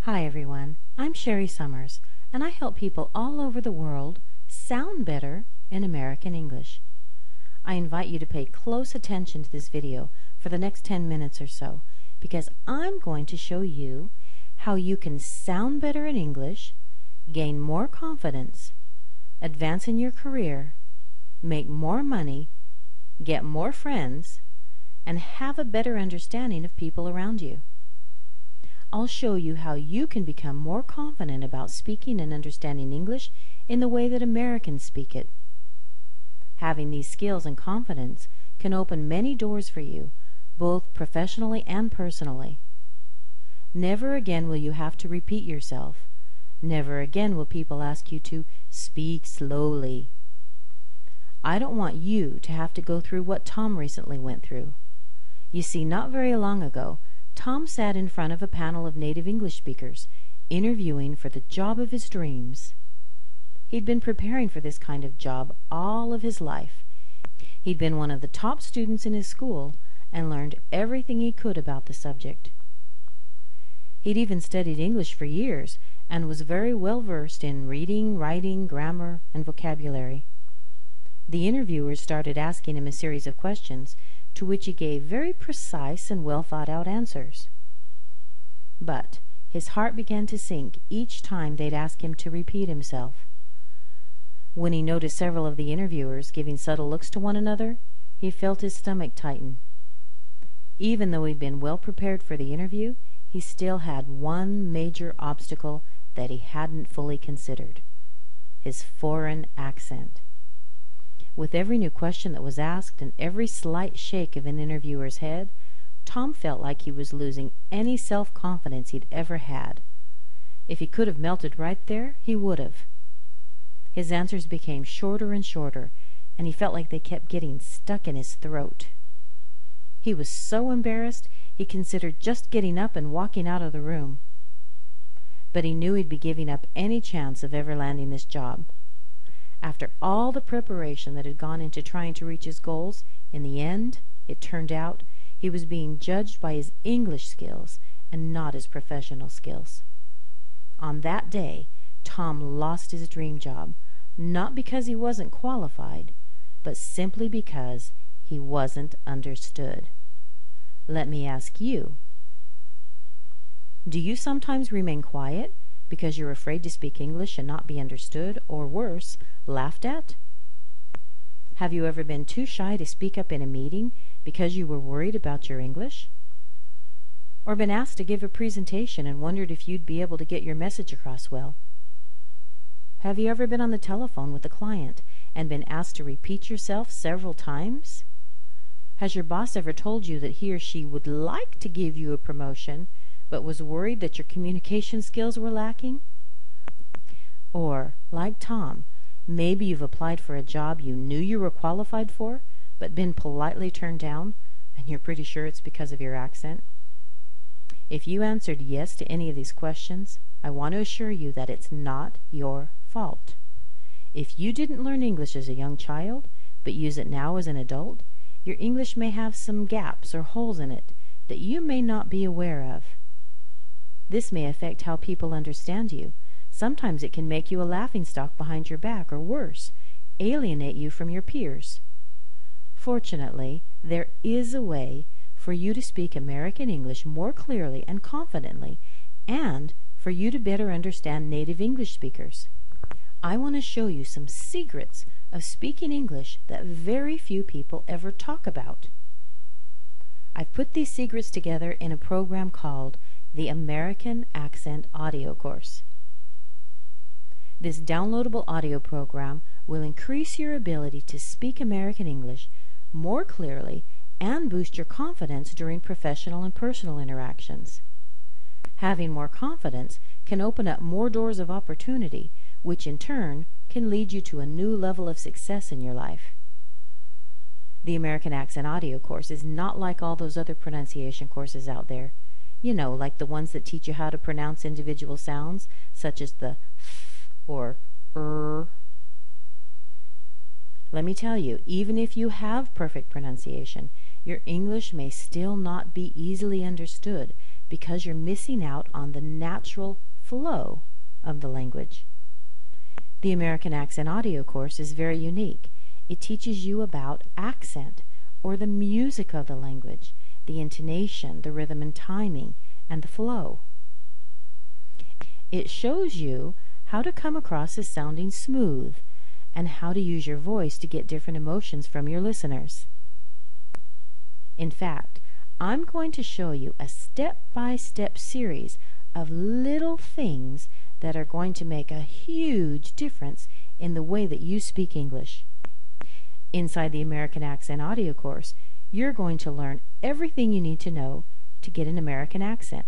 Hi everyone, I'm Sherry Summers, and I help people all over the world sound better in American English. I invite you to pay close attention to this video for the next 10 minutes or so, because I'm going to show you how you can sound better in English, gain more confidence, advance in your career, make more money, get more friends, and have a better understanding of people around you. I'll show you how you can become more confident about speaking and understanding English in the way that Americans speak it. Having these skills and confidence can open many doors for you, both professionally and personally. Never again will you have to repeat yourself. Never again will people ask you to speak slowly. I don't want you to have to go through what Tom recently went through. You see, not very long ago, Tom sat in front of a panel of native English speakers, interviewing for the job of his dreams. He'd been preparing for this kind of job all of his life. He'd been one of the top students in his school and learned everything he could about the subject. He'd even studied English for years and was very well versed in reading, writing, grammar, and vocabulary. The interviewers started asking him a series of questions, to which he gave very precise and well-thought-out answers. But his heart began to sink each time they'd ask him to repeat himself. When he noticed several of the interviewers giving subtle looks to one another, he felt his stomach tighten. Even though he'd been well prepared for the interview, he still had one major obstacle that he hadn't fully considered: his foreign accent. With every new question that was asked and every slight shake of an interviewer's head, Tom felt like he was losing any self-confidence he'd ever had. If he could have melted right there, he would have. His answers became shorter and shorter, and he felt like they kept getting stuck in his throat. He was so embarrassed, he considered just getting up and walking out of the room. But he knew he'd be giving up any chance of ever landing this job. After all the preparation that had gone into trying to reach his goals, in the end, it turned out, he was being judged by his English skills and not his professional skills. On that day, Tom lost his dream job, not because he wasn't qualified, but simply because he wasn't understood. Let me ask you, do you sometimes remain quiet because you're afraid to speak English and not be understood, or worse, laughed at? Have you ever been too shy to speak up in a meeting because you were worried about your English? Or been asked to give a presentation and wondered if you'd be able to get your message across well? Have you ever been on the telephone with a client and been asked to repeat yourself several times? Has your boss ever told you that he or she would like to give you a promotion, but was worried that your communication skills were lacking? Or, like Tom, maybe you've applied for a job you knew you were qualified for, but been politely turned down, and you're pretty sure it's because of your accent? If you answered yes to any of these questions, I want to assure you that it's not your fault. If you didn't learn English as a young child, but use it now as an adult, your English may have some gaps or holes in it that you may not be aware of. This may affect how people understand you. Sometimes it can make you a laughingstock behind your back, or worse, alienate you from your peers. Fortunately, there is a way for you to speak American English more clearly and confidently, and for you to better understand native English speakers. I want to show you some secrets of speaking English that very few people ever talk about. I've put these secrets together in a program called the American Accent Audio Course. This downloadable audio program will increase your ability to speak American English more clearly and boost your confidence during professional and personal interactions. Having more confidence can open up more doors of opportunity, which in turn can lead you to a new level of success in your life. The American Accent Audio Course is not like all those other pronunciation courses out there. You know, like the ones that teach you how to pronounce individual sounds, such as the f or Let me tell you, even if you have perfect pronunciation, your English may still not be easily understood because you're missing out on the natural flow of the language. The American Accent audio course is very unique. It teaches you about accent, or the music of the language, the intonation, the rhythm and timing, and the flow. It shows you how to come across as sounding smooth, and how to use your voice to get different emotions from your listeners. In fact, I'm going to show you a step-by-step series of little things that are going to make a huge difference in the way that you speak English. Inside the American Accent audio course, you're going to learn everything you need to know to get an American accent.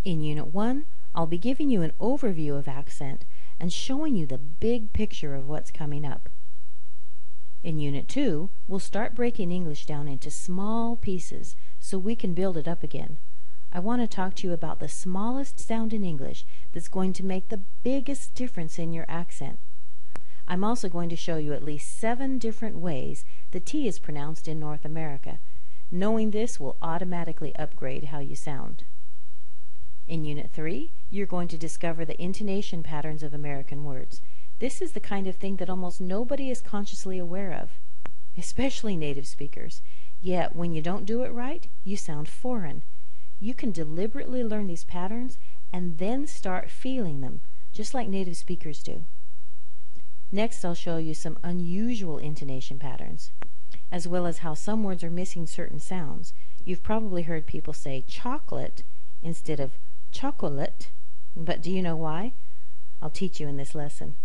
In Unit 1, I'll be giving you an overview of accent and showing you the big picture of what's coming up. In Unit 2, we'll start breaking English down into small pieces so we can build it up again. I want to talk to you about the smallest sound in English that's going to make the biggest difference in your accent. I'm also going to show you at least 7 different ways the T is pronounced in North America. Knowing this will automatically upgrade how you sound. In Unit 3, you're going to discover the intonation patterns of American words. This is the kind of thing that almost nobody is consciously aware of, especially native speakers. Yet, when you don't do it right, you sound foreign. You can deliberately learn these patterns and then start feeling them, just like native speakers do. Next, I'll show you some unusual intonation patterns, as well as how some words are missing certain sounds. You've probably heard people say chocolate instead of chocolate, but do you know why? I'll teach you in this lesson.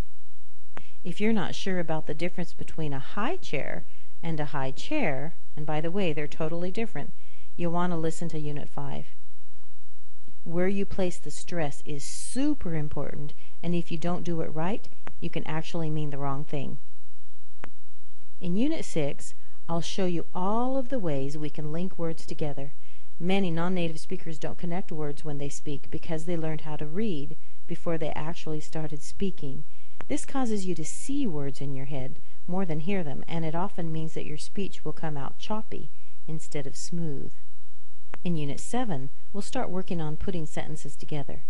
If you're not sure about the difference between a high chair and a high chair, and by the way, they're totally different, you'll want to listen to Unit 5. Where you place the stress is super important, and if you don't do it right, you can actually mean the wrong thing. In Unit 6, I'll show you all of the ways we can link words together. Many non-native speakers don't connect words when they speak because they learned how to read before they actually started speaking. This causes you to see words in your head more than hear them, and it often means that your speech will come out choppy instead of smooth. In Unit 7, we'll start working on putting sentences together.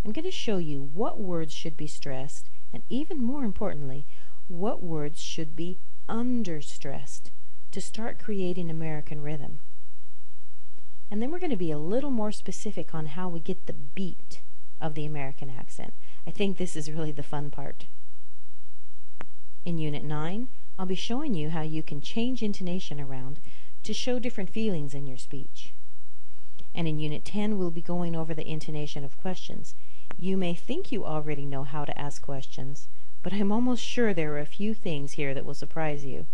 I'm going to show you what words should be stressed, and even more importantly, what words should be under-stressed to start creating American rhythm. And then we're going to be a little more specific on how we get the beat of the American accent. I think this is really the fun part. In Unit 9, I'll be showing you how you can change intonation around to show different feelings in your speech. And in Unit 10, we'll be going over the intonation of questions. You may think you already know how to ask questions, but I'm almost sure there are a few things here that will surprise you.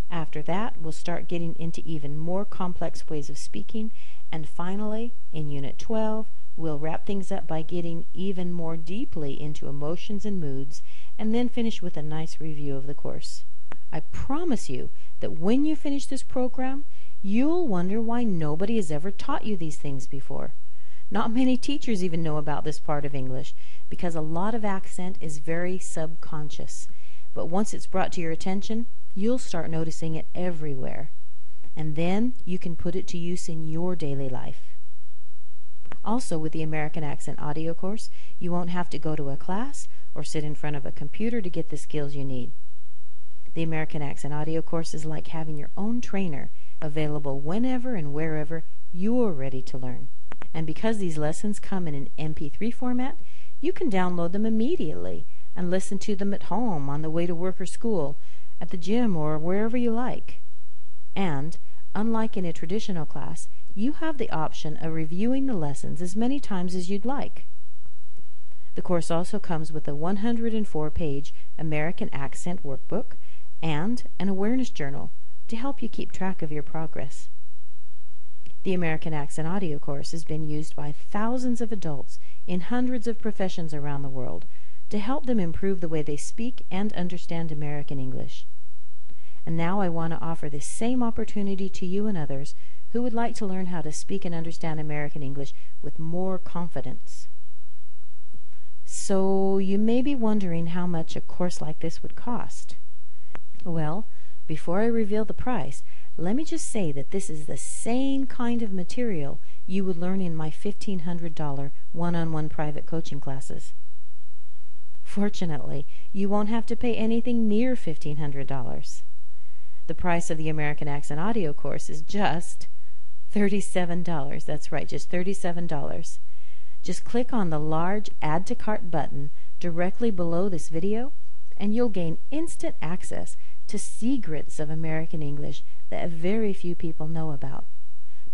After that, we'll start getting into even more complex ways of speaking, and finally, in Unit 12, we'll wrap things up by getting even more deeply into emotions and moods, and then finish with a nice review of the course. I promise you that when you finish this program, you'll wonder why nobody has ever taught you these things before. Not many teachers even know about this part of English, because a lot of accent is very subconscious. But once it's brought to your attention, you'll start noticing it everywhere. And then you can put it to use in your daily life. Also, with the American Accent audio course, you won't have to go to a class or sit in front of a computer to get the skills you need. The American Accent audio course is like having your own trainer, available whenever and wherever you're ready to learn. And because these lessons come in an MP3 format, you can download them immediately and listen to them at home, on the way to work or school, at the gym, or wherever you like. And, unlike in a traditional class, you have the option of reviewing the lessons as many times as you'd like. The course also comes with a 104-page American Accent workbook and an awareness journal to help you keep track of your progress. The American Accent audio course has been used by thousands of adults in hundreds of professions around the world to help them improve the way they speak and understand American English. And now I want to offer this same opportunity to you and others who would like to learn how to speak and understand American English with more confidence. So you may be wondering how much a course like this would cost. Well, before I reveal the price, let me just say that this is the same kind of material you would learn in my $1,500 one-on-one private coaching classes. Fortunately, you won't have to pay anything near $1,500. The price of the American Accent audio course is just $37. That's right, just $37. Just click on the large Add to Cart button directly below this video, and you'll gain instant access to secrets of American English that very few people know about.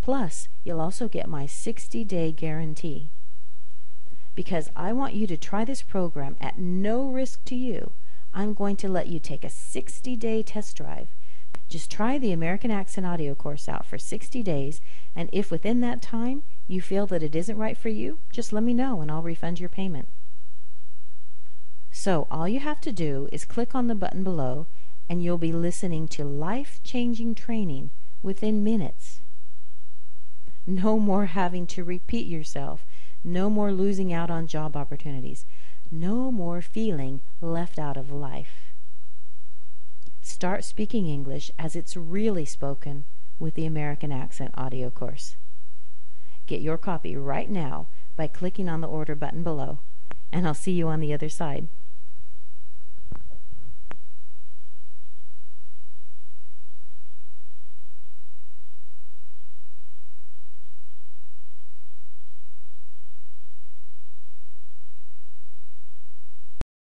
Plus, you'll also get my 60-day guarantee. Because I want you to try this program at no risk to you, I'm going to let you take a 60-day test drive. Just try the American Accent audio course out for 60 days, and if within that time you feel that it isn't right for you, just let me know and I'll refund your payment. So all you have to do is click on the button below, and you'll be listening to life-changing training within minutes. No more having to repeat yourself. No more losing out on job opportunities. No more feeling left out of life. Start speaking English as it's really spoken with the American Accent audio course. Get your copy right now by clicking on the order button below, and I'll see you on the other side.